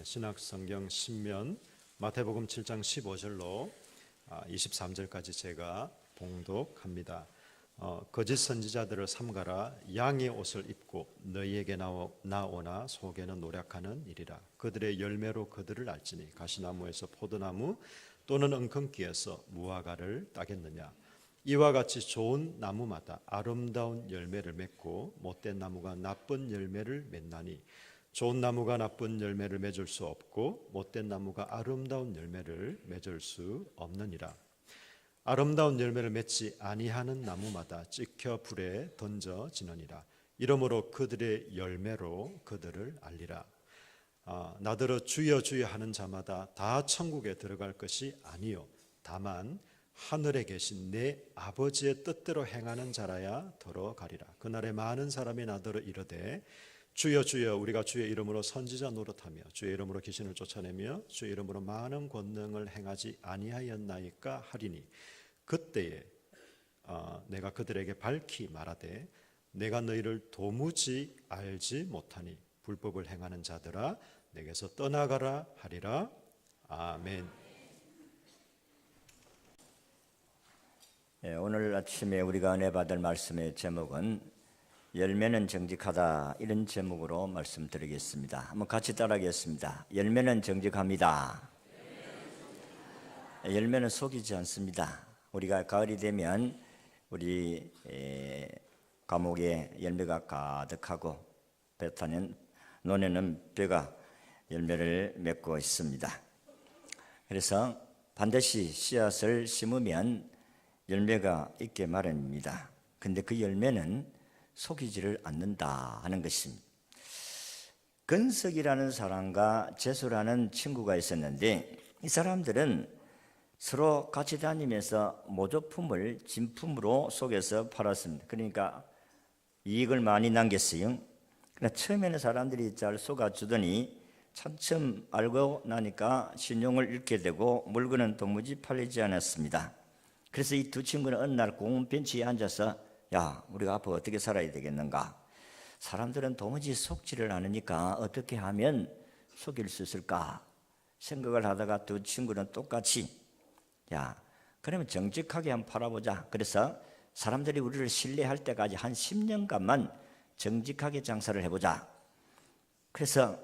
신약성경 신면 마태복음 7장 15절로 23절까지 제가 봉독합니다. 거짓 선지자들을 삼가라. 양의 옷을 입고 너희에게 나오나 속에는 노략하는 일이라. 그들의 열매로 그들을 알지니 가시나무에서 포도나무 또는 엉겅퀴에서 무화과를 따겠느냐. 이와 같이 좋은 나무마다 아름다운 열매를 맺고 못된 나무가 나쁜 열매를 맺나니 좋은 나무가 나쁜 열매를 맺을 수 없고 못된 나무가 아름다운 열매를 맺을 수 없느니라. 아름다운 열매를 맺지 아니하는 나무마다 찍혀 불에 던져지느니라. 이러므로 그들의 열매로 그들을 알리라. 나더러 주여 주여 하는 자마다 다 천국에 들어갈 것이 아니요 다만 하늘에 계신 내 아버지의 뜻대로 행하는 자라야 들어가리라. 그날에 많은 사람이 나더러 이르되 주여 주여 우리가 주의 이름으로 선지자 노릇하며 주의 이름으로 귀신을 쫓아내며 주의 이름으로 많은 권능을 행하지 아니하였나이까 하리니 그때에 내가 그들에게 밝히 말하되 내가 너희를 도무지 알지 못하니 불법을 행하는 자들아 내게서 떠나가라 하리라. 아멘. 오늘 아침에 우리가 은혜 받을 말씀의 제목은 열매는 정직하다, 이런 제목으로 말씀드리겠습니다. 한번 같이 따라하겠습니다. 열매는 정직합니다. 열매는 속이지 않습니다. 우리가 가을이 되면 우리 감옥에 열매가 가득하고 볕에는 논에는 벼가 열매를 맺고 있습니다. 그래서 반드시 씨앗을 심으면 열매가 있게 마련입니다. 근데 그 열매는 속이지를 않는다 하는 것입니다. 근석이라는 사람과 재수라는 친구가 있었는데 이 사람들은 서로 같이 다니면서 모조품을 진품으로 속여서 팔았습니다. 그러니까 이익을 많이 남겼어요. 그러나 처음에는 사람들이 잘 속아주더니 차츰 알고 나니까 신용을 잃게 되고 물건은 도무지 팔리지 않았습니다. 그래서 이 두 친구는 어느 날 공원 벤치에 앉아서 야, 우리가 앞으로 어떻게 살아야 되겠는가? 사람들은 도무지 속지를 않으니까 어떻게 하면 속일 수 있을까? 생각을 하다가 두 친구는 똑같이 야, 그러면 정직하게 한번 팔아보자. 그래서 사람들이 우리를 신뢰할 때까지 한 10년간만 정직하게 장사를 해보자. 그래서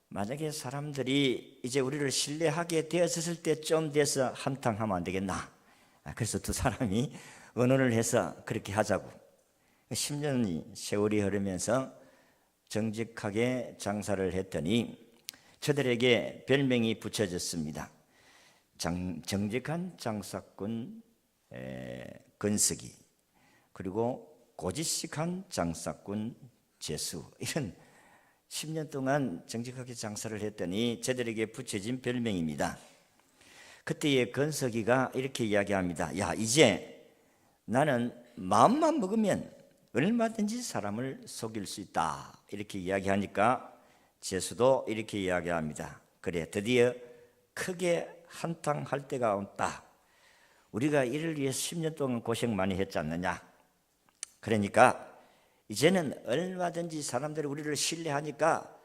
만약에 사람들이 이제 우리를 신뢰하게 되었을 때쯤 돼서 한탕 하면 안 되겠나? 그래서 두 사람이 의논을 해서 그렇게 하자고. 10년이 세월이 흐르면서 정직하게 장사를 했더니 저들에게 별명이 붙여졌습니다. 정직한 장사꾼 건석이, 그리고 고지식한 장사꾼 재수, 이런 10년 동안 정직하게 장사를 했더니 저들에게 붙여진 별명입니다. 그때의 건석이가 이렇게 이야기합니다. 야, 이제 나는 마음만 먹으면 얼마든지 사람을 속일 수 있다. 이렇게 이야기하니까 재수도 이렇게 이야기합니다. 그래, 드디어 크게 한탕할 때가 온다. 우리가 이를 위해서 10년 동안 고생 많이 했지 않느냐. 그러니까 이제는 얼마든지 사람들이 우리를 신뢰하니까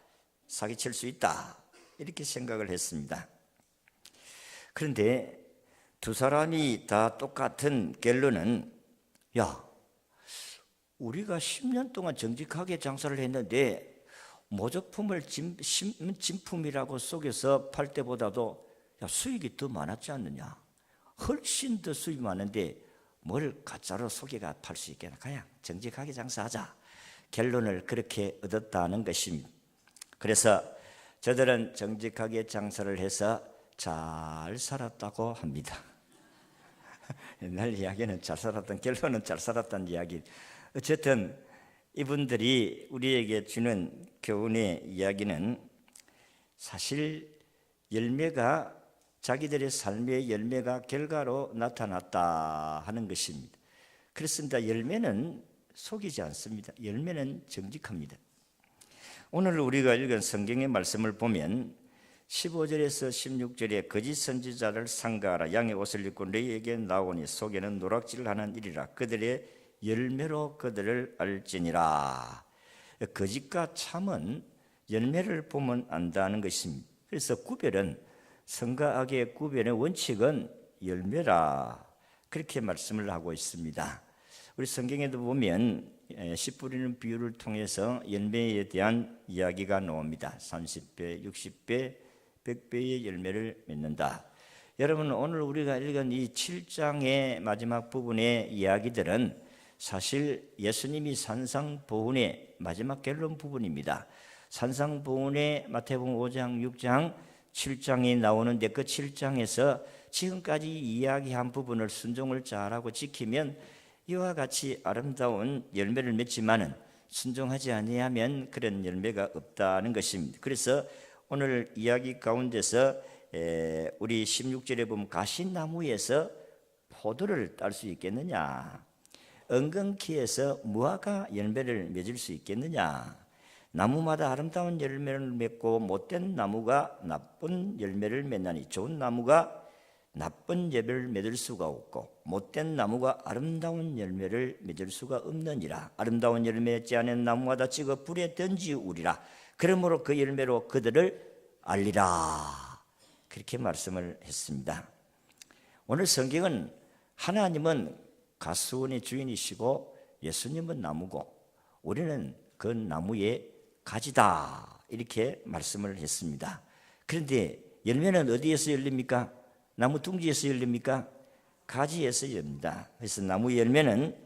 사기칠 수 있다. 이렇게 생각을 했습니다. 그런데 두 사람이 다 똑같은 결론은 야, 우리가 10년 동안 정직하게 장사를 했는데 모조품을 진품이라고 속여서 팔 때보다도 수익이 더 많았지 않느냐. 훨씬 더 수익이 많은데 뭘 가짜로 속여가 팔 수 있겠나. 그냥 정직하게 장사하자. 결론을 그렇게 얻었다는 것입니다. 그래서 저들은 정직하게 장사를 해서 잘 살았다고 합니다. 옛날 이야기는 잘 살았던, 결론은 잘 살았다는 이야기. 어쨌든 이분들이 우리에게 주는 교훈의 이야기는 사실 열매가, 자기들의 삶의 열매가 결과로 나타났다 하는 것입니다. 그렇습니다. 열매는 속이지 않습니다. 열매는 정직합니다. 오늘 우리가 읽은 성경의 말씀을 보면 15절에서 16절에 거짓 선지자를 삼가하라. 양의 옷을 입고 너희에게 나오니 속에는 노략질을 하는 일이라. 그들의 열매로 그들을 알지니라. 거짓과 참은 열매를 보면 안다는 것입니다. 그래서 구별은 선과 악의 구별의 원칙은 열매라 그렇게 말씀을 하고 있습니다. 우리 성경에도 보면 씨 뿌리는 비유를 통해서 열매에 대한 이야기가 나옵니다. 30배, 60배, 100배의 열매를 맺는다. 여러분 오늘 우리가 읽은 이 7장의 마지막 부분의 이야기들은 사실 예수님이 산상보훈의 마지막 결론 부분입니다. 산상보훈의 마태복음 5장, 6장, 7장이 나오는데 그 7장에서 지금까지 이야기한 부분을 순종을 잘하고 지키면 이와 같이 아름다운 열매를 맺지만은 순종하지 아니하면 그런 열매가 없다는 것입니다. 그래서 오늘 이야기 가운데서 우리 16절에 보면 가시나무에서 포도를 딸 수 있겠느냐, 은근키에서 무화과 열매를 맺을 수 있겠느냐, 나무마다 아름다운 열매를 맺고 못된 나무가 나쁜 열매를 맺나니 좋은 나무가 나쁜 열매를 맺을 수가 없고 못된 나무가 아름다운 열매를 맺을 수가 없느니라. 아름다운 열매 맺지 않은 나무마다 찍어 불에 던지우리라. 그러므로 그 열매로 그들을 알리라. 그렇게 말씀을 했습니다. 오늘 성경은 하나님은 가수원의 주인이시고 예수님은 나무고 우리는 그 나무의 가지다 이렇게 말씀을 했습니다. 그런데 열매는 어디에서 열립니까? 나무 둥지에서 열립니까? 가지에서 열립니다. 그래서 나무 열매는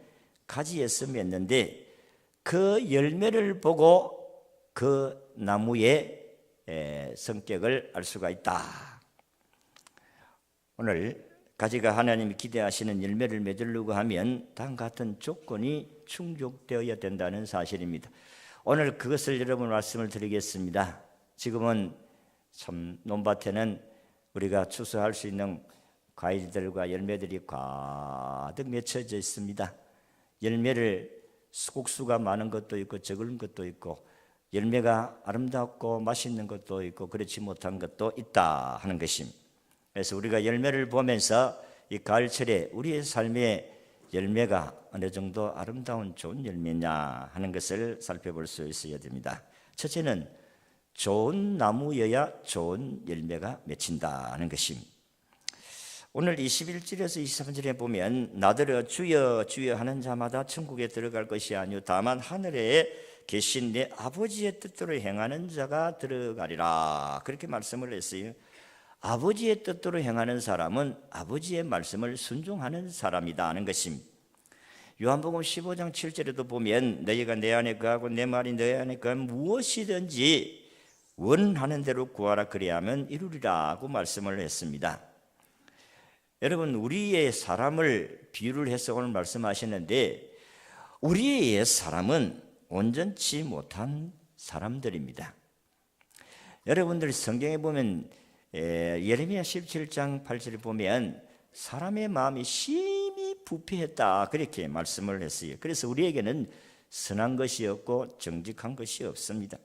가지에서 맺는데 그 열매를 보고 그 나무의 성격을 알 수가 있다. 오늘 가지가 하나님이 기대하시는 열매를 맺으려고 하면 다음과 같은 조건이 충족되어야 된다는 사실입니다. 오늘 그것을 여러분 말씀을 드리겠습니다. 지금은 참 논밭에는 우리가 추수할 수 있는 과일들과 열매들이 가득 맺혀져 있습니다. 열매를 수국수가 많은 것도 있고 적은 것도 있고 열매가 아름답고 맛있는 것도 있고 그렇지 못한 것도 있다 하는 것입니다. 그래서 우리가 열매를 보면서 이 가을철에 우리의 삶의 열매가 어느 정도 아름다운 좋은 열매냐 하는 것을 살펴볼 수 있어야 됩니다. 첫째는 좋은 나무여야 좋은 열매가 맺힌다는 것입니다. 오늘 21절에서 23절에 보면 나더러 주여 주여 하는 자마다 천국에 들어갈 것이 아니요 다만 하늘에 계신 내 아버지의 뜻대로 행하는 자가 들어가리라 그렇게 말씀을 했어요. 아버지의 뜻대로 행하는 사람은 아버지의 말씀을 순종하는 사람이다 하는 것입니다. 요한복음 15장 7절에도 보면 너희가 내 안에 거하고 내 말이 너희 안에 거하면 무엇이든지 원하는 대로 구하라 그리하면 이루리라고 말씀을 했습니다. 여러분 우리의 사람을 비유를 해서 오늘 말씀하시는데 우리의 옛 사람은 온전치 못한 사람들입니다. 여러분들 성경에 보면 예레미야 17장 8절에 보면 사람의 마음이 심히 부패했다 그렇게 말씀을 했어요. 그래서 우리에게는 선한 것이 없고 정직한 것이 없습니다.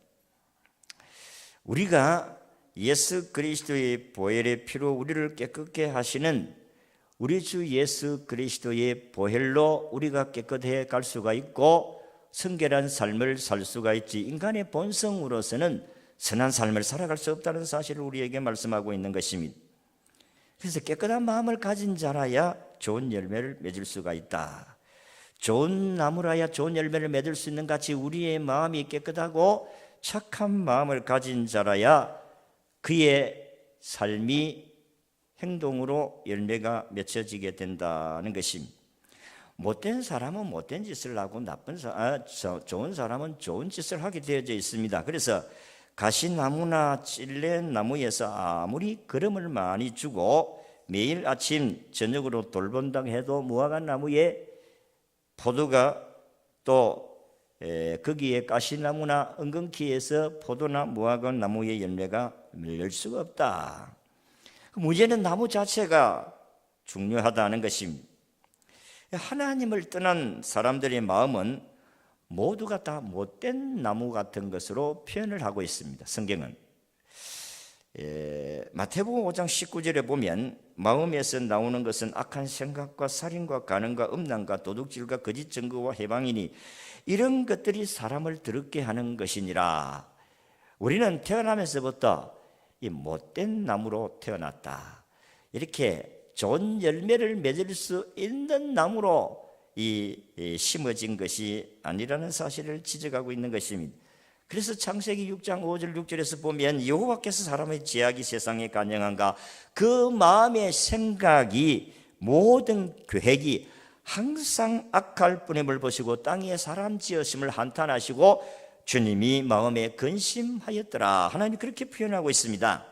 우리가 예수 그리스도의 보혈의 피로 우리를 깨끗게 하시는 우리 주 예수 그리스도의 보혈로 우리가 깨끗해 갈 수가 있고 성결한 삶을 살 수가 있지 인간의 본성으로서는 선한 삶을 살아갈 수 없다는 사실을 우리에게 말씀하고 있는 것입니다. 그래서 깨끗한 마음을 가진 자라야 좋은 열매를 맺을 수가 있다. 좋은 나무라야 좋은 열매를 맺을 수 있는 같이 우리의 마음이 깨끗하고 착한 마음을 가진 자라야 그의 삶이 행동으로 열매가 맺혀지게 된다는 것입니다. 못된 사람은 못된 짓을 하고 좋은 사람은 좋은 짓을 하게 되어져 있습니다. 그래서 가시나무나 찔레나무에서 아무리 거름을 많이 주고 매일 아침 저녁으로 돌본다고 해도 무화과 나무에 포도가 또 거기에 가시나무나 은근키에서 포도나 무화과 나무의 열매가 맺을 수가 없다. 문제는 나무 자체가 중요하다는 것입니다. 하나님을 떠난 사람들의 마음은 모두가 다 못된 나무 같은 것으로 표현을 하고 있습니다. 성경은 마태복음 5장 19절에 보면 마음에서 나오는 것은 악한 생각과 살인과 간음과 음란과 도둑질과 거짓 증거와 해방이니 이런 것들이 사람을 더럽게 하는 것이니라. 우리는 태어나면서부터 이 못된 나무로 태어났다. 이렇게 좋은 열매를 맺을 수 있는 나무로 심어진 것이 아니라는 사실을 지적하고 있는 것입니다. 그래서 창세기 6장 5절 6절에서 보면 여호와께서 사람의 죄악이 세상에 간영한가 그 마음의 생각이 모든 계획이 항상 악할 뿐임을 보시고 땅에 사람 지으심을 한탄하시고 주님이 마음에 근심하였더라. 하나님이 그렇게 표현하고 있습니다.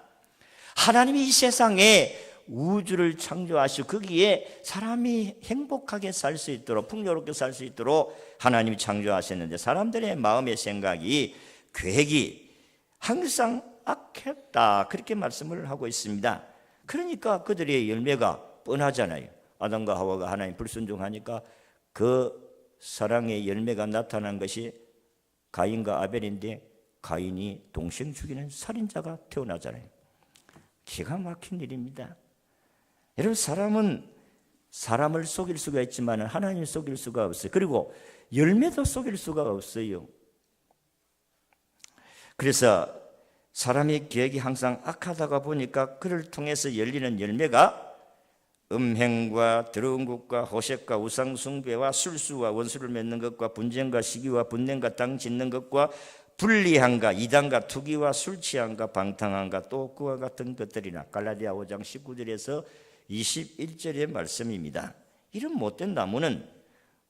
하나님이 이 세상에 우주를 창조하시고 거기에 사람이 행복하게 살 수 있도록 풍요롭게 살 수 있도록 하나님이 창조하셨는데 사람들의 마음의 생각이 계획이 항상 악했다. 그렇게 말씀을 하고 있습니다. 그러니까 그들의 열매가 뻔하잖아요. 아담과 하와가 하나님 불순종하니까 그 사랑의 열매가 나타난 것이 가인과 아벨인데 가인이 동생 죽이는 살인자가 태어나잖아요. 기가 막힌 일입니다. 여러분 사람은 사람을 속일 수가 있지만 하나님을 속일 수가 없어요. 그리고 열매도 속일 수가 없어요. 그래서 사람의 계획이 항상 악하다가 보니까 그를 통해서 열리는 열매가 음행과 더러운 것과 호색과 우상숭배와 술수와 원수를 맺는 것과 분쟁과 시기와 분냄과 땅 짓는 것과 불리함과 이단과 투기와 술취함과 방탕함과 또 그와 같은 것들이나 갈라디아 5장 19절에서 21절의 말씀입니다. 이런 못된 나무는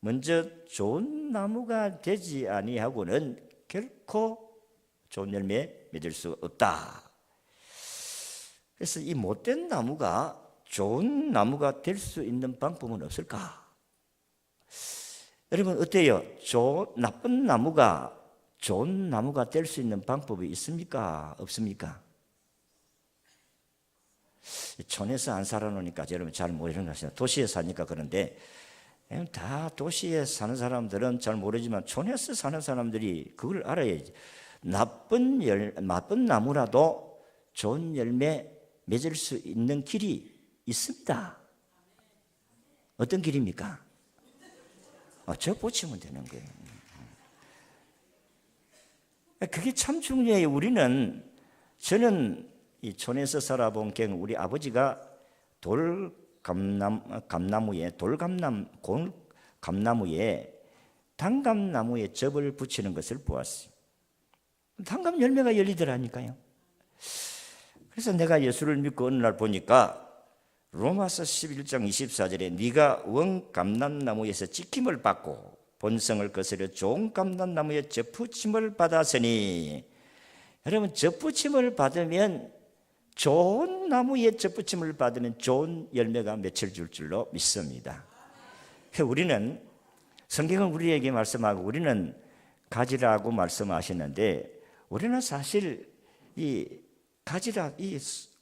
먼저 좋은 나무가 되지 아니하고는 결코 좋은 열매 맺을 수 없다. 그래서 이 못된 나무가 좋은 나무가 될 수 있는 방법은 없을까? 여러분 어때요? 나쁜 나무가 좋은 나무가 될 수 있는 방법이 있습니까? 없습니까? 촌에서 안 살아놓으니까 여러분 잘 모르는 것이요. 도시에 사니까 그런데 다 도시에 사는 사람들은 잘 모르지만 촌에서 사는 사람들이 그걸 알아야지. 나쁜 나무라도 좋은 열매 맺을 수 있는 길이 있습니다. 어떤 길입니까? 저 보치면 되는 거예요. 그게 참 중요해요. 저는 이 촌에서 살아본 경우 우리 아버지가 돌감나무에 단감나무에 접을 붙이는 것을 보았어요. 단감 열매가 열리더라니까요. 그래서 내가 예수를 믿고 어느 날 보니까 로마서 11장 24절에 네가 원 감람나무에서 찍힘을 받고 본성을 거스려 좋은 감람나무에 접붙임을 받았으니, 여러분 접붙임을 받으면 좋은 나무에 접붙임을 받으면 좋은 열매가 맺힐 줄로 믿습니다. 우리는 성경은 우리에게 말씀하고 우리는 가지라고 말씀하시는데 우리는 사실 이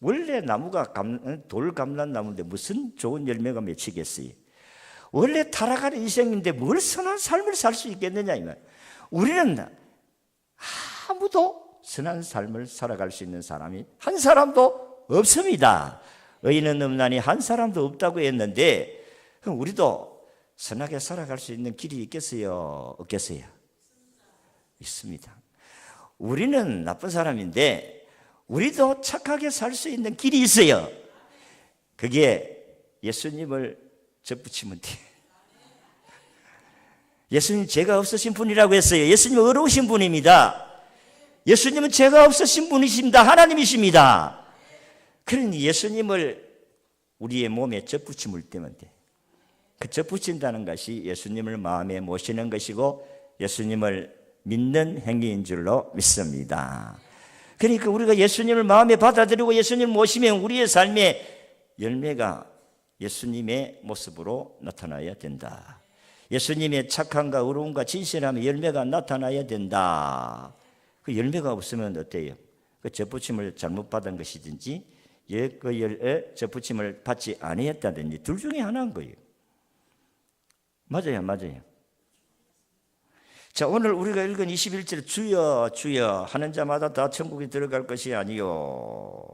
원래 나무가 돌감람나무인데 무슨 좋은 열매가 맺히겠어요? 원래 타락한 인생인데 뭘 선한 삶을 살 수 있겠느냐 이 말. 우리는 아무도 선한 삶을 살아갈 수 있는 사람이 한 사람도 없습니다. 의인은 없나니 한 사람도 없다고 했는데 그럼 우리도 선하게 살아갈 수 있는 길이 있겠어요? 없겠어요? 있습니다. 우리는 나쁜 사람인데 우리도 착하게 살 수 있는 길이 있어요. 그게 예수님을 접붙이면 돼. 예수님 죄가 없으신 분이라고 했어요. 예수님은 어려우신 분입니다. 예수님은 죄가 없으신 분이십니다. 하나님이십니다. 그러니 예수님을 우리의 몸에 접붙임을 떼면 돼. 그 접붙인다는 것이 예수님을 마음에 모시는 것이고 예수님을 믿는 행위인 줄로 믿습니다. 그러니까 우리가 예수님을 마음에 받아들이고 예수님을 모시면 우리의 삶의 열매가 예수님의 모습으로 나타나야 된다. 예수님의 착함과 의로움과 진실함의 열매가 나타나야 된다. 그 열매가 없으면 어때요? 그 접붙임을 잘못 받은 것이든지 그 접붙임을 받지 아니했다든지 둘 중에 하나인 거예요. 맞아요. 자, 오늘 우리가 읽은 21절 주여 주여 하는 자마다 다 천국에 들어갈 것이 아니요.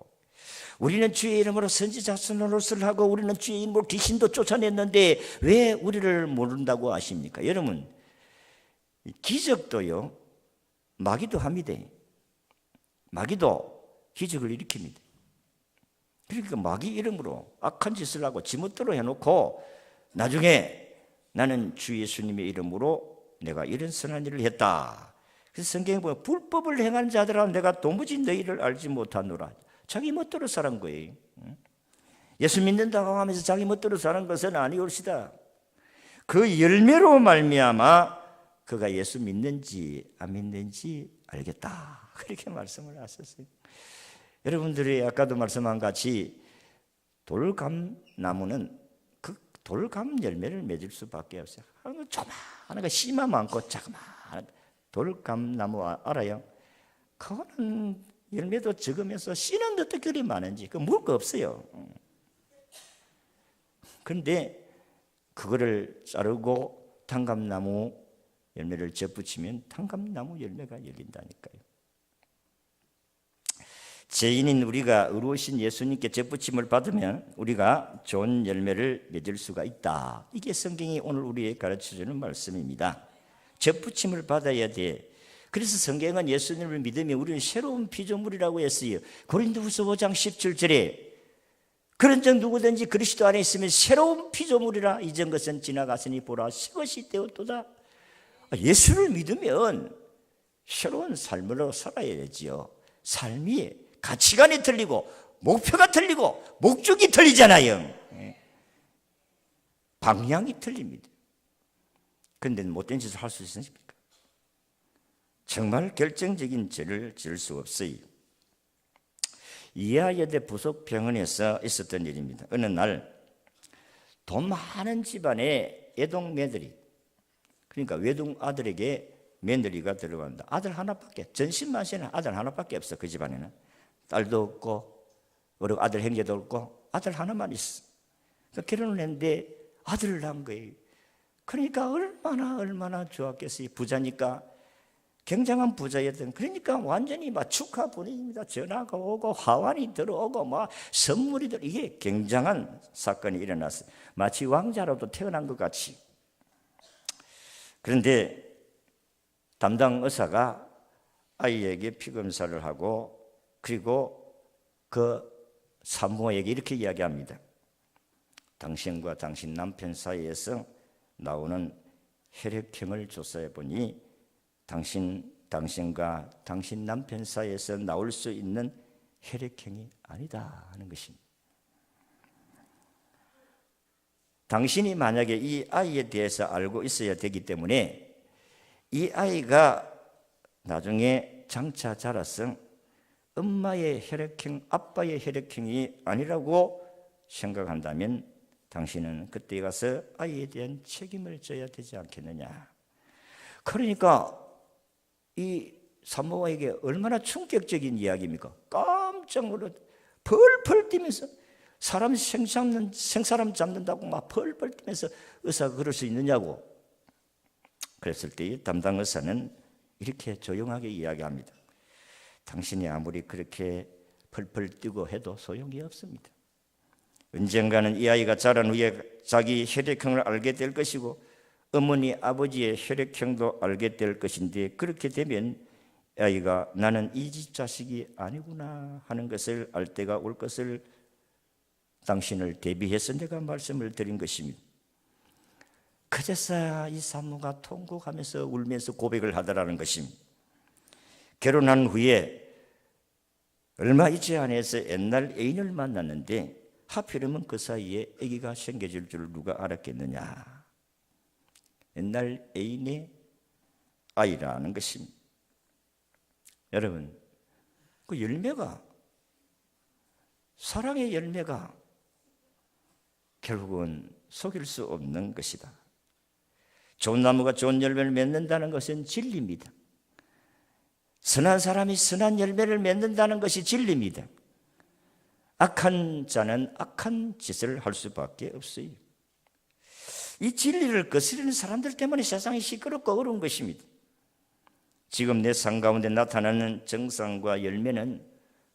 우리는 주의 이름으로 선지자 노릇을 하고 우리는 주의 이름으로 귀신도 쫓아냈는데 왜 우리를 모른다고 아십니까? 여러분, 기적도요 마귀도 합니다. 마귀도 기적을 일으킵니다. 그러니까 마귀 이름으로 악한 짓을 하고 지멋대로 해놓고 나중에 나는 주 예수님의 이름으로 내가 이런 선한 일을 했다. 그래서 성경에 보면 불법을 행하는 자들아 내가 도무지 너희를 알지 못하노라. 자기 멋대로 사는 거예요. 예수 믿는다고 하면서 자기 멋대로 사는 것은 아니올시다. 그 열매로 말미암아 그가 예수 믿는지 안 믿는지 알겠다. 그렇게 말씀을 하셨어요. 여러분들이 아까도 말씀한 같이 돌감나무는 그 돌감 열매를 맺을 수밖에 없어요. 조그마한 거 씨만 많고 자그마한 돌감나무 알아요? 그거는 열매도 적으면서 씨는 어떻게 그리 많은지 그 먹을 거 없어요. 그런데 그거를 자르고 단감나무 열매를 접붙이면 단감나무 열매가 열린다니까요. 죄인인 우리가 의로우신 예수님께 접붙임을 받으면 우리가 좋은 열매를 맺을 수가 있다. 이게 성경이 오늘 우리에게 가르쳐주는 말씀입니다. 접붙임을 받아야 돼. 그래서 성경은 예수님을 믿으면 우리는 새로운 피조물이라고 했어요. 고린도후서 5장 17절에 그런 적 누구든지 그리스도 안에 있으면 새로운 피조물이라 이전 것은 지나갔으니 보라 새 것이 되었도다. 예수를 믿으면 새로운 삶으로 살아야 되지요. 삶이 가치관이 틀리고 목표가 틀리고 목적이 틀리잖아요. 방향이 틀립니다. 그런데 못된 짓을 할 수 있습니까? 정말 결정적인 죄를 지을 수 없어요. 이하여대 부속병원에서 있었던 일입니다. 어느 날 돈 많은 집안에 애동 며느리, 그러니까 외동 아들에게 며느리가 들어간다. 아들 하나밖에, 전신만신은 아들 하나밖에 없어. 그 집안에는 딸도 없고 그리고 아들 형제도 없고 아들 하나만 있어. 그러니까 결혼을 했는데 아들을 낳은 거예요. 그러니까 얼마나 좋았겠어요. 부자니까, 굉장한 부자였던. 그러니까 완전히 막 축하 분위기입니다. 전화가 오고 화환이 들어오고 막 선물이 들어. 이게 굉장한 사건이 일어났어요. 마치 왕자로도 태어난 것 같이. 그런데 담당 의사가 아이에게 피검사를 하고 그리고 그 산모에게 이렇게 이야기합니다. 당신과 당신 남편 사이에서 나오는 혈액형을 조사해 보니 당신과 당신 남편 사이에서 나올 수 있는 혈액형이 아니다 하는 것입니다. 당신이 만약에 이 아이에 대해서 알고 있어야 되기 때문에 이 아이가 나중에 장차 자라서 엄마의 혈액형, 아빠의 혈액형이 아니라고 생각한다면 당신은 그때 가서 아이에 대한 책임을 져야 되지 않겠느냐. 그러니까 이 산모에게 얼마나 충격적인 이야기입니까? 깜짝 놀라 펄펄 뛰면서 사람 생사람 잡는다고 막 펄펄 뛰면서 의사가 그럴 수 있느냐고. 그랬을 때 담당 의사는 이렇게 조용하게 이야기합니다. 당신이 아무리 그렇게 펄펄 뛰고 해도 소용이 없습니다. 언젠가는 이 아이가 자란 후에 자기 혈액형을 알게 될 것이고 어머니 아버지의 혈액형도 알게 될 것인데 그렇게 되면 아이가 나는 이 집 자식이 아니구나 하는 것을 알 때가 올 것을 당신을 대비해서 내가 말씀을 드린 것입니다. 그제서야 이 산모가 통곡하면서 울면서 고백을 하더라는 것입니다. 결혼한 후에 얼마 있지 않아서 옛날 애인을 만났는데 하필이면 그 사이에 아기가 생겨질 줄 누가 알았겠느냐. 옛날 애인의 아이라는 것입니다. 여러분, 그 열매가, 사랑의 열매가 결국은 속일 수 없는 것이다. 좋은 나무가 좋은 열매를 맺는다는 것은 진리입니다. 선한 사람이 선한 열매를 맺는다는 것이 진리입니다. 악한 자는 악한 짓을 할 수밖에 없어요. 이 진리를 거스르는 사람들 때문에 세상이 시끄럽고 어려운 것입니다. 지금 내 삶 가운데 나타나는 정상과 열매는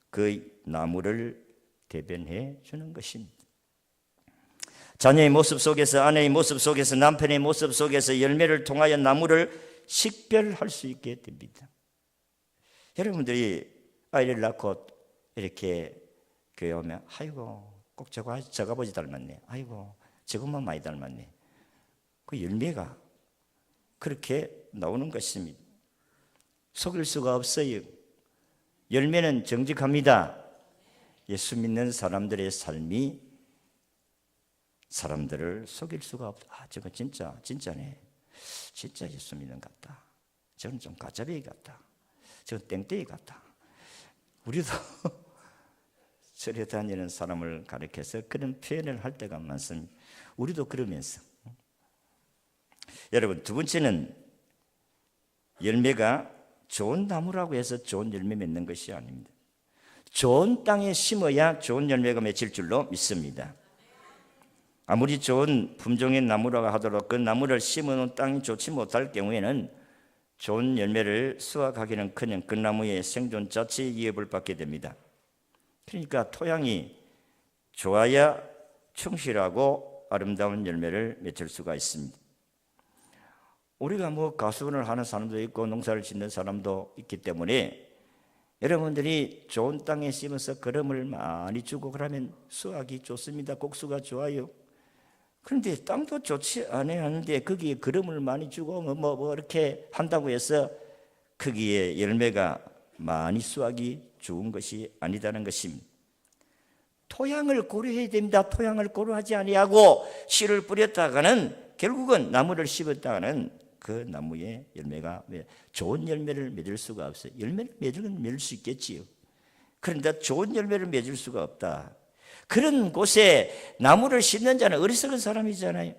그 나무를 대변해 주는 것입니다. 자녀의 모습 속에서, 아내의 모습 속에서, 남편의 모습 속에서 열매를 통하여 나무를 식별할 수 있게 됩니다. 여러분들이 아이를 낳고 이렇게 교회 오면 아이고 꼭 저거 아버지 닮았네. 아이고 저것만 많이 닮았네. 그 열매가 그렇게 나오는 것입니다. 속일 수가 없어요. 열매는 정직합니다. 예수 믿는 사람들의 삶이 사람들을 속일 수가 없다. 저거 진짜네. 진짜 예수 믿는 것 같다. 저건 좀 가짜배기 같다. 저건 땡땡이 같다. 우리도 절에 다니는 사람을 가리켜서 그런 표현을 할 때가 많습니다. 우리도 그러면서. 여러분, 두 번째는 열매가 좋은 나무라고 해서 좋은 열매 맺는 것이 아닙니다. 좋은 땅에 심어야 좋은 열매가 맺힐 줄로 믿습니다. 아무리 좋은 품종의 나무라고 하더라도 그 나무를 심어놓은 땅이 좋지 못할 경우에는 좋은 열매를 수확하기는커녕 그 나무의 생존 자체에 위협을 받게 됩니다. 그러니까 토양이 좋아야 충실하고 아름다운 열매를 맺을 수가 있습니다. 우리가 뭐 가수원을 하는 사람도 있고 농사를 짓는 사람도 있기 때문에 여러분들이 좋은 땅에 심어서 거름을 많이 주고 그러면 수확이 좋습니다. 곡수가 좋아요. 그런데 땅도 좋지 않았는데 거기에 거름을 많이 주고 뭐 이렇게 한다고 해서 거기에 열매가 많이 수확이 좋은 것이 아니다는 것입니다. 토양을 고려해야 됩니다. 토양을 고려하지 아니하고 씨를 뿌렸다가는 결국은 나무를 심었다가는 그 나무의 열매가 좋은 열매를 맺을 수가 없어요. 열매를 맺을 수 있겠지요. 그런데 좋은 열매를 맺을 수가 없다. 그런 곳에 나무를 심는 자는 어리석은 사람이잖아요.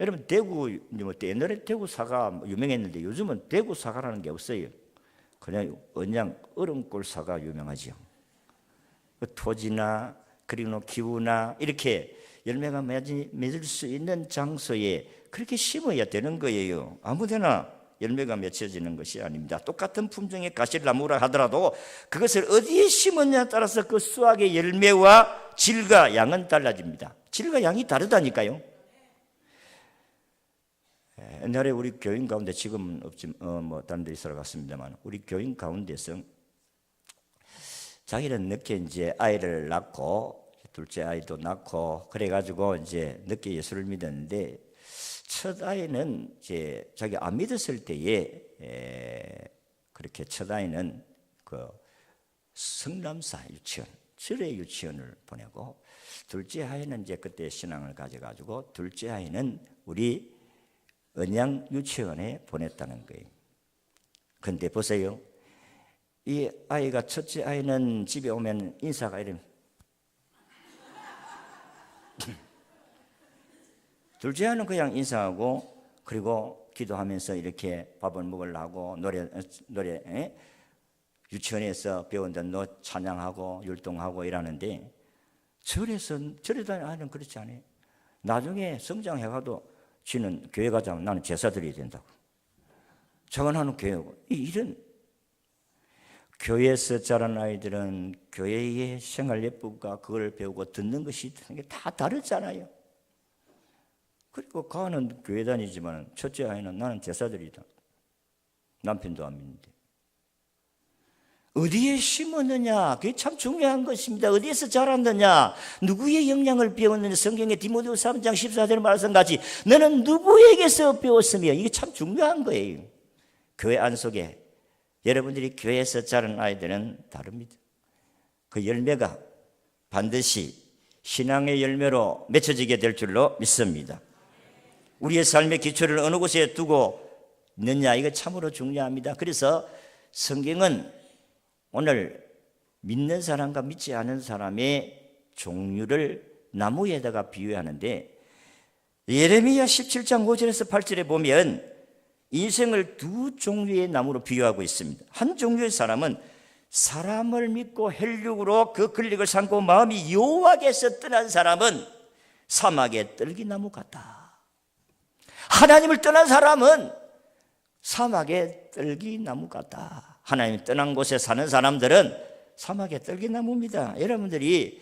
여러분 대구 옛날에 대구 사과 유명했는데 요즘은 대구 사과라는 게 없어요. 그냥 언양 얼음골 사과 유명하죠. 그 토지나 그리고 기후나 이렇게 열매가 맺을 수 있는 장소에 그렇게 심어야 되는 거예요. 아무데나 열매가 맺혀지는 것이 아닙니다. 똑같은 품종의 가시나무라 하더라도 그것을 어디에 심었냐에 따라서 그 수확의 열매와 질과 양은 달라집니다. 질과 양이 다르다니까요. 옛날에 우리 교인 가운데 지금은 없지만 뭐 다른 데 있어 갔습니다만 우리 교인 가운데서 자기는 늦게 이제 아이를 낳고 둘째 아이도 낳고 그래가지고 이제 늦게 예수를 믿었는데 첫 아이는 이제 자기 안 믿었을 때에 그렇게 첫 아이는 그 성남사 유치원, 절의 유치원을 보내고 둘째 아이는 이제 그때 신앙을 가져가지고 둘째 아이는 우리 언양 유치원에 보냈다는 거예요. 그런데 보세요. 이 아이가 첫째 아이는 집에 오면 인사가 이래. 둘째 아이는 그냥 인사하고 그리고 기도하면서 이렇게 밥을 먹으려고 노래 유치원에서 배운다 너 찬양하고 율동하고 이러는데 절에 다니는 아이는 그렇지 않아요. 나중에 성장해가도 지는 교회 가자면 나는 제사 드려야 된다고. 저건 교회고 이런 교회에서 자란 아이들은 교회의 생활 예법과 그걸 배우고 듣는 것이 다 다르잖아요. 그리고 가는 교회 다니지만 첫째 아이는 나는 제사드리다. 남편도 안 믿는데. 어디에 심었느냐? 그게 참 중요한 것입니다. 어디에서 자랐느냐? 누구의 영향을 배웠느냐? 성경의 디모데후서 3장 14절 말씀같이 너는 누구에게서 배웠으며 이게 참 중요한 거예요. 교회 안속에 여러분들이 교회에서 자란 아이들은 다릅니다. 그 열매가 반드시 신앙의 열매로 맺혀지게 될 줄로 믿습니다. 우리의 삶의 기초를 어느 곳에 두고 있느냐 이거 참으로 중요합니다. 그래서 성경은 오늘 믿는 사람과 믿지 않은 사람의 종류를 나무에다가 비유하는데 예레미야 17장 5절에서 8절에 보면 인생을 두 종류의 나무로 비유하고 있습니다. 한 종류의 사람은 사람을 믿고 혈육으로 그 권력을 삼고 마음이 여호와께서 떠난 사람은 사막의 떨기나무 같다. 하나님을 떠난 사람은 사막의 떨기나무 같다. 하나님 떠난 곳에 사는 사람들은 사막의 떨기나무입니다. 여러분들이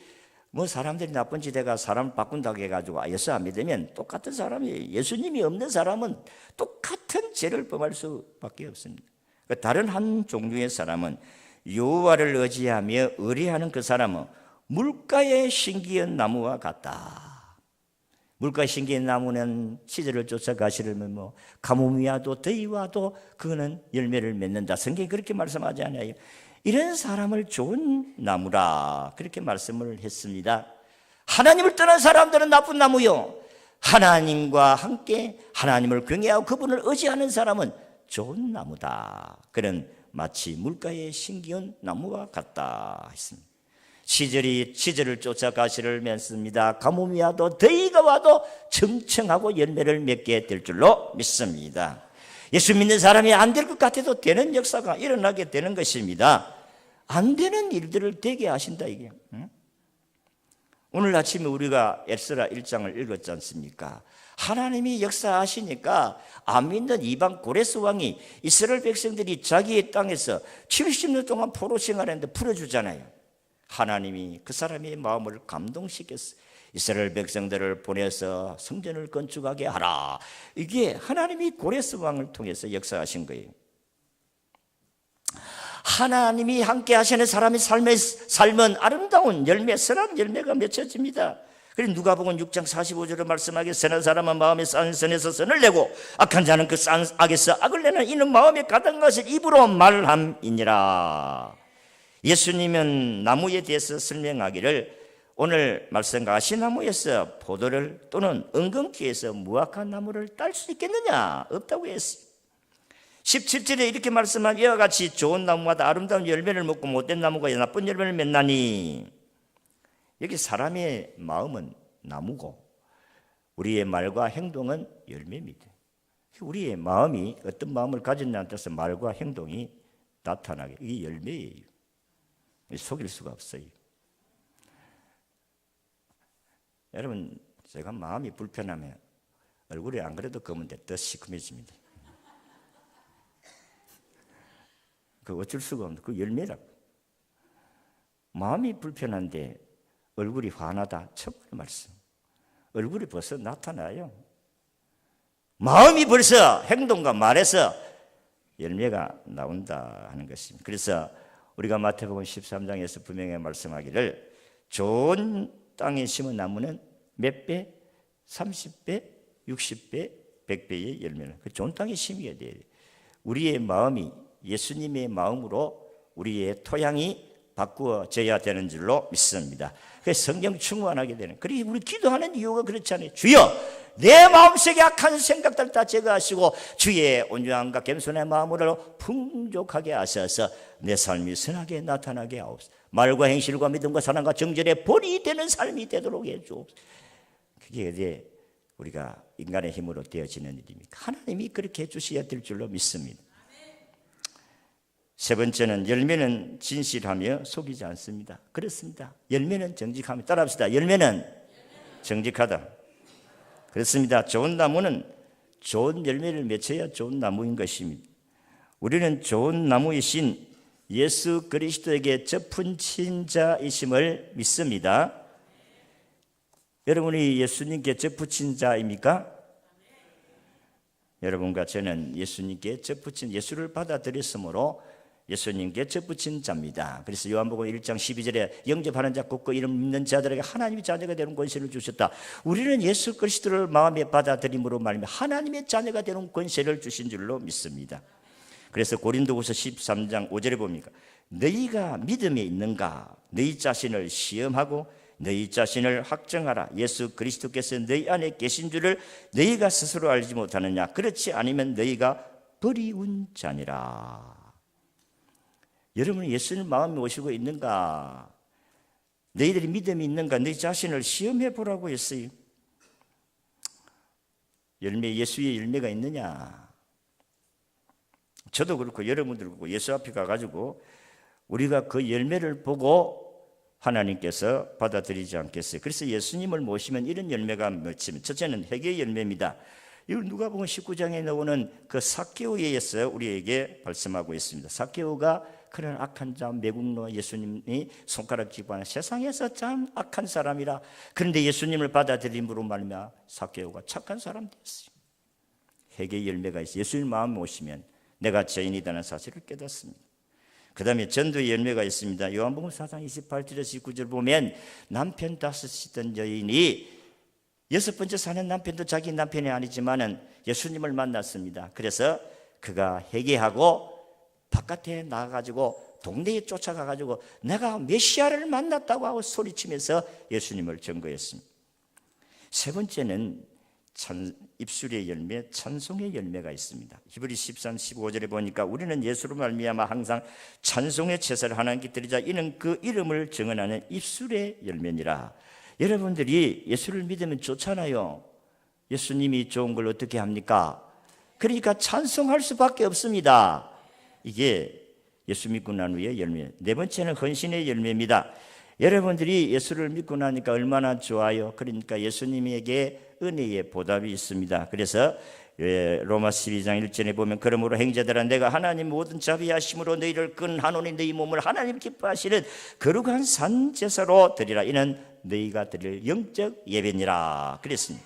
뭐 사람들이 나쁜 짓에가 사람을 바꾼다고 해가지고 예수 안 믿으면 똑같은 사람이에요. 예수님이 없는 사람은 똑같은 죄를 범할 수밖에 없습니다. 다른 한 종류의 사람은 여호와를 의지하며 의뢰하는 그 사람은 물가에 심기은 나무와 같다. 물가에 심기은 나무는 시절을 쫓아 가시려면 가뭄이 와도 더위 와도 그거는 열매를 맺는다. 성경이 그렇게 말씀하지 않아요. 이런 사람을 좋은 나무라 그렇게 말씀을 했습니다. 하나님을 떠난 사람들은 나쁜 나무요, 하나님과 함께 하나님을 경외하고 그분을 의지하는 사람은 좋은 나무다. 그는 마치 물가에 심기운 나무와 같다 했습니다. 시절을 쫓아 가시를 맺습니다. 가뭄이 와도 더위가 와도 청청하고 열매를 맺게 될 줄로 믿습니다. 예수 믿는 사람이 안 될 것 같아도 되는 역사가 일어나게 되는 것입니다. 안 되는 일들을 되게 하신다 이게. 오늘 아침에 우리가 에스라 1장을 읽었지 않습니까? 하나님이 역사하시니까 안 믿는 이방 고레스 왕이 이스라엘 백성들이 자기의 땅에서 70년 동안 포로 생활했는데 풀어주잖아요. 하나님이 그 사람의 마음을 감동시켰어요. 이스라엘 백성들을 보내서 성전을 건축하게 하라. 이게 하나님이 고레스 왕을 통해서 역사하신 거예요. 하나님이 함께 하시는 사람의 삶은 아름다운 열매, 선한 열매가 맺혀집니다. 그리고 누가복음 6장 45절에 말씀하기를 선한 사람은 마음에 쌓은 선에서 선을 내고 악한 자는 그 쌓은 악에서 악을 내는 이는 마음에 가득한 것을 입으로 말함이니라. 예수님은 나무에 대해서 설명하기를 오늘 말씀과 가시나무에서 포도를 또는 은근키에서 무화과 나무를 딸 수 있겠느냐? 없다고 했어요. 17절에 이렇게 말씀한 이와 같이 좋은 나무마다 아름다운 열매를 먹고 못된 나무가 나쁜 열매를 맺나니, 여기 사람의 마음은 나무고 우리의 말과 행동은 열매입니다. 우리의 마음이 어떤 마음을 가졌냐에 따라서 말과 행동이 나타나게, 이게 열매예요. 속일 수가 없어요. 여러분, 제가 마음이 불편하면 얼굴이 안 그래도 검은데 더 시커매집니다. 그 어쩔 수가 없는 그 열매라고. 마음이 불편한데 얼굴이 환하다, 첫 번째 말씀. 얼굴이 벌써 나타나요. 마음이 벌써 행동과 말에서 열매가 나온다 하는 것입니다. 그래서 우리가 마태복음 13장에서 분명히 말씀하기를 좋은 땅에 심은 나무는 몇 배? 30배, 60배, 100배의 열매를 그 좋은 땅에 심어야 돼요. 우리의 마음이 예수님의 마음으로 우리의 토양이 바꾸어져야 되는 줄로 믿습니다. 그래서 성경 충만하게 되는. 그리고 우리 기도하는 이유가 그렇잖아요. 주여, 내 마음속에 악한 생각들 다 제거하시고 주의 온유함과 겸손의 마음으로 풍족하게 하셔서 내 삶이 선하게 나타나게 하옵소서. 말과 행실과 믿음과 사랑과 정절의 본이 되는 삶이 되도록 해주옵소서. 그게 이제 우리가 인간의 힘으로 되어지는 일입니까? 하나님이 그렇게 해주셔야 될 줄로 믿습니다. 세 번째는 열매는 진실하며 속이지 않습니다. 그렇습니다. 열매는 정직하며, 따라합시다. 열매는 정직하다. 그렇습니다. 좋은 나무는 좋은 열매를 맺어야 좋은 나무인 것입니다. 우리는 좋은 나무이신 예수 그리스도에게 접붙인 자이심을 믿습니다. 여러분이 예수님께 접붙인 자입니까? 여러분과 저는 예수님께 접붙인, 예수를 받아들였으므로 예수님께 접붙인 자입니다. 그래서 요한복음 1장 12절에 영접하는 자 곧 그 이름 믿는 자들에게 하나님의 자녀가 되는 권세를 주셨다. 우리는 예수 그리스도를 마음에 받아들임으로 말미암아 하나님의 자녀가 되는 권세를 주신 줄로 믿습니다. 그래서 고린도후서 13장 5절에 봅니까? 너희가 믿음에 있는가? 너희 자신을 시험하고 너희 자신을 확정하라. 예수 그리스도께서 너희 안에 계신 줄을 너희가 스스로 알지 못하느냐? 그렇지 않으면 너희가 버리운 자니라. 여러분은 예수님 마음에 모시고 있는가? 너희들이 믿음이 있는가? 너희 자신을 시험해 보라고 했어요. 열매, 예수의 열매가 있느냐? 저도 그렇고 여러분들 그렇고 예수 앞에 가가지고 우리가 그 열매를 보고 하나님께서 받아들이지 않겠어요. 그래서 예수님을 모시면 이런 열매가 맺히면, 첫째는 회개의 열매입니다. 이걸 누가복음 19장에 나오는 그 삭개오에 의해서 우리에게 말씀하고 있습니다. 삭개오가 그런 악한 자, 매국노, 예수님이 손가락 쥐고 하는 세상에서 참 악한 사람이라. 그런데 예수님을 받아들임으로 말미암아 삭개오가 착한 사람 됐어요. 회개의 열매가 있어요. 예수님 마음에 오시면 내가 죄인이라는 사실을 깨닫습니다. 그 다음에 전도의 열매가 있습니다. 요한복음 4장 28절에서 19절 보면 남편 다스시던 여인이 여섯 번째 사는 남편도 자기 남편이 아니지만은 예수님을 만났습니다. 그래서 그가 회개하고 바깥에 나가가지고 동네에 쫓아가가지고 내가 메시아를 만났다고 하고 소리치면서 예수님을 증거했습니다. 세 번째는 입술의 열매, 찬송의 열매가 있습니다. 히브리서 13, 15절에 보니까 우리는 예수로 말미암아 항상 찬송의 제사를 하나님께 드리자. 이는 그 이름을 증언하는 입술의 열매니라. 여러분들이 예수를 믿으면 좋잖아요. 예수님이 좋은 걸 어떻게 합니까? 그러니까 찬송할 수밖에 없습니다. 이게 예수 믿고 난 후의 열매. 네 번째는 헌신의 열매입니다. 여러분들이 예수를 믿고 나니까 얼마나 좋아요. 그러니까 예수님에게 은혜의 보답이 있습니다. 그래서 로마 12장 1절에 보면 그러므로 형제들아 내가 하나님 모든 자비하심으로 너희를 근하노니 너희 몸을 하나님 기뻐하시는 거룩한 산 제사로 드리라. 이는 너희가 드릴 영적 예배니라 그랬습니다.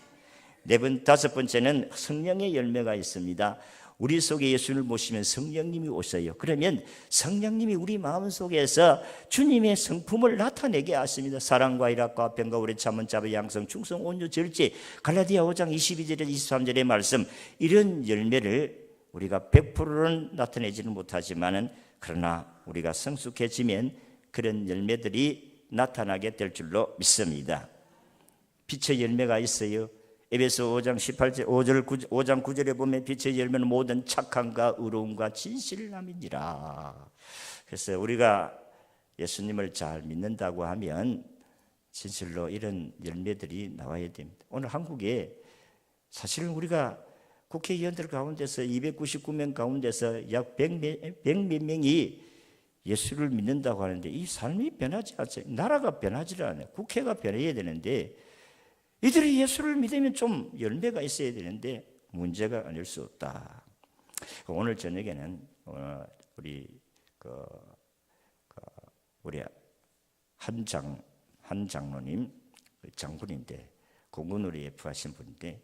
다섯 번째는 성령의 열매가 있습니다. 우리 속에 예수를 모시면 성령님이 오셔요. 그러면 성령님이 우리 마음속에서 주님의 성품을 나타내게 하십니다. 사랑과 일합과 평과 오래 참은 자비 양성 충성 온유 절제 갈라디아 5장 22절에서 23절의 말씀, 이런 열매를 우리가 100%는 나타내지는 못하지만은 그러나 우리가 성숙해지면 그런 열매들이 나타나게 될 줄로 믿습니다. 빛의 열매가 있어요. 에베소 5장 18절 5장 9절에 보면 빛의 열매는 모든 착함과 의로움과 진실함이니라. 그래서 우리가 예수님을 잘 믿는다고 하면 진실로 이런 열매들이 나와야 됩니다. 오늘 한국에 사실은 우리가 국회의원들 가운데서 299명 가운데서 약 100몇 명이 예수를 믿는다고 하는데 이 삶이 변하지 않아요. 나라가 변하지 않아요. 국회가 변해야 되는데 이들이 예수를 믿으면 좀 열매가 있어야 되는데 문제가 아닐 수 없다. 오늘 저녁에는 우리 한 장로님 장군인데 공군으로 예프하신 분인데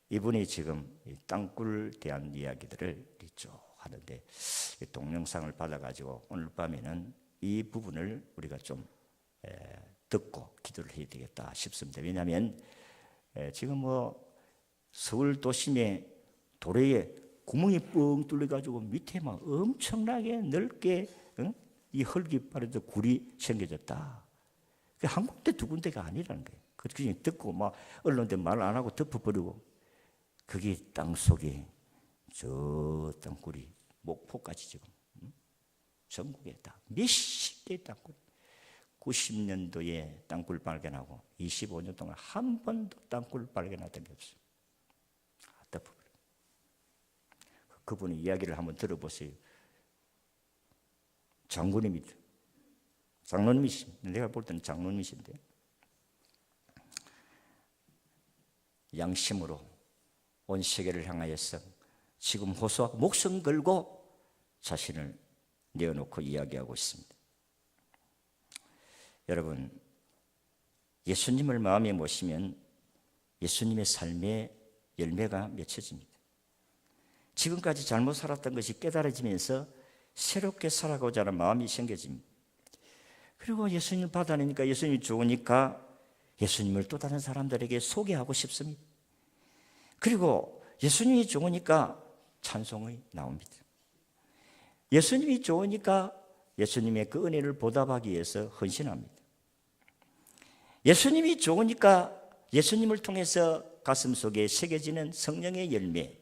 이분이 지금 땅굴 대한 이야기들을 쭉 하는데 동영상을 받아가지고 오늘 밤에는 이 부분을 우리가 좀 듣고 기도를 해야 되겠다 싶습니다. 왜냐하면 지금 서울 도심에 도로에 구멍이 뻥 뚫려가지고 밑에 막 엄청나게 넓게 이 흙이 빠져서 굴이 생겨졌다. 한 군데 두 군데가 아니라는 거예요. 그냥 듣고 막 언론들 말 안 하고 덮어버리고 그게 땅 속에 저 땅굴이 목포까지 지금 전국에 다 몇십 개의 땅굴. 90년도에 땅굴 발견하고 25년 동안 한 번도 땅굴 발견한 적이 없어요. 그분의 이야기를 한번 들어보세요. 장군님이죠. 장로님이십니다. 내가 볼 때는 장로님이신데 양심으로 온 세계를 향하여서 지금 호소하고 목숨 걸고 자신을 내어놓고 이야기하고 있습니다. 여러분, 예수님을 마음에 모시면 예수님의 삶의 열매가 맺혀집니다. 지금까지 잘못 살았던 것이 깨달아지면서 새롭게 살아가고자 하는 마음이 생겨집니다. 그리고 예수님을 받아내니까 예수님이 좋으니까 예수님을 또 다른 사람들에게 소개하고 싶습니다. 그리고 예수님이 좋으니까 찬송이 나옵니다. 예수님이 좋으니까 예수님의 그 은혜를 보답하기 위해서 헌신합니다. 예수님이 좋으니까 예수님을 통해서 가슴속에 새겨지는 성령의 열매,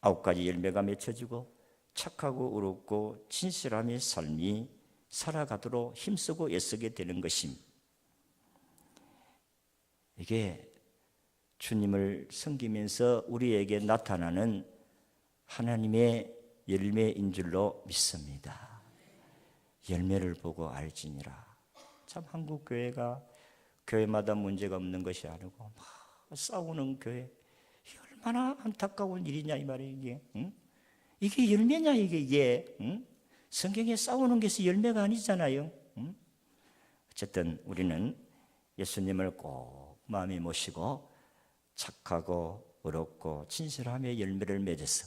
9가지 열매가 맺혀지고 착하고 의롭고 진실함의 삶이 살아가도록 힘쓰고 애쓰게 되는 것입니다. 이게 주님을 섬기면서 우리에게 나타나는 하나님의 열매인 줄로 믿습니다. 열매를 보고 알지니라. 참 한국 교회가 교회마다 문제가 없는 것이 아니고 막 싸우는 교회, 이게 얼마나 안타까운 일이냐 이 말이에요. 이게 이게 열매냐 이게 성경에 싸우는 것이 열매가 아니잖아요. 어쨌든 우리는 예수님을 꼭 마음에 모시고 착하고 의롭고 진실함의 열매를 맺어서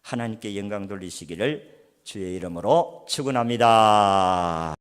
하나님께 영광 돌리시기를 주의 이름으로 축원합니다.